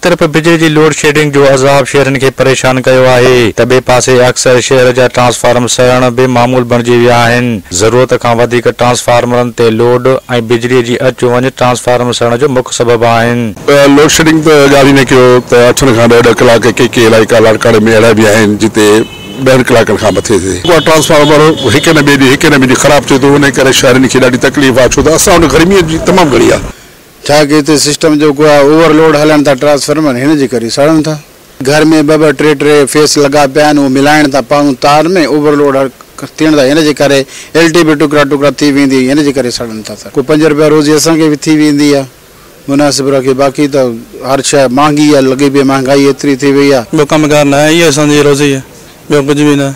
तरफ़ बिजली जी load shedding जो अज़ाब शहरनि खे परेशान कयो आहे त ॿिए पासे अक्सर शहर जा ट्रांसफार्मर सड़ण बेमामूल बणिजी विया आहिनि। ज़रूरत खां वधीक ट्रांसफार्मरनि ते लोड ऐं बिजली जी अच वञ ट्रांसफार्मर सड़ण जो मुख्य सबब आहिनि। लोड शेडिंग त जारी न कयो त 8 खां 10 कलाक के इलाइक़ा लाड़काणे में अहिड़ा बि आहिनि जिते 10 कलाकनि खां मथे थिए ट्रांसफार्मर हिक न ॿिए ॾींहुं ख़राब थिए थो, उन करे शहरनि खे ॾाढी तकलीफ़ आहे। छो त असां हुन गर्मीअ जी तमामु घणी आहे छा कि हिते सिस्टम जो को ओवरलोड हलन था ट्रांसफार्मर हिन जे करे सड़न था। घर में ॿ टे फेस लगा पिया आहिनि, उहो मिलाइण था पाऊं तार में, ओवरलोड थियण था हिन जे करे एलटी बि टुकड़ा थी वेंदी, हिन जे करे सड़न था। को 5 रुपया रोज़ी असांखे बि थी वेंदी आहे मुनासिब रखे। बाक़ी तो हर शइ महांगी आहे, लॻे पई महंगाई एतिरी थी वई आहे। ॿियो कमकार न आहे, इहा असांजी रोज़ी आहे, ॿियो कुझु बि न।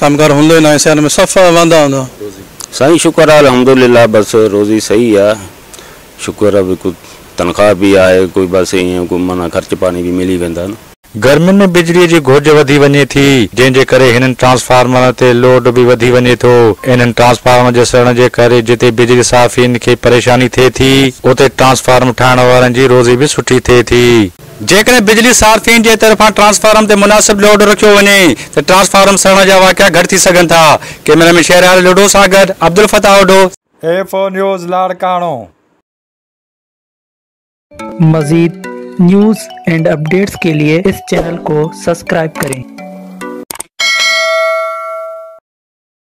कमकार हूंदो ई न आहे शहर में, सफ़ा वांदा हूंदा। साईं शुक्र आहे अल्हम्दुलिल्लाह, बस रोज़ी सही आहे, शुक्र आहे। कुछ तनख़्वाह भी आहे, कोई बस ईअं को माना ख़र्च पानी भी मिली वेंदा न। गर्मियुनि में बिजली जी घुर्ज वधी वञे थी, जंहिंजे करे हिननि ट्रांसफार्मर ते लोड भी वधी वञे थो। इन्हनि ट्रांसफार्मर जे सड़ण जे करे जिते बिजली साफ़ियुनि खे परेशानी थिए थी, उते ट्रांसफार्मर ठाहिण वारनि जी रोज़ी भी सुठी थिए थी। जेकॾहिं बिजली सार्फिन जे तरफ़ां ट्रांसफार्मर ते मुनासिब लोड रखियो वञे त ट्रांसफार्मर सड़ण जा वाक़िया घटि थी सघनि था। कैमरा में शहरयार लुडो सां गॾु अब्दुल फताह ओडो, A4 न्यूज़ लाड़काणो। मज़ीद न्यूज़ एंड अपडेट्स के लिए इस चैनल को सब्सक्राइब करें।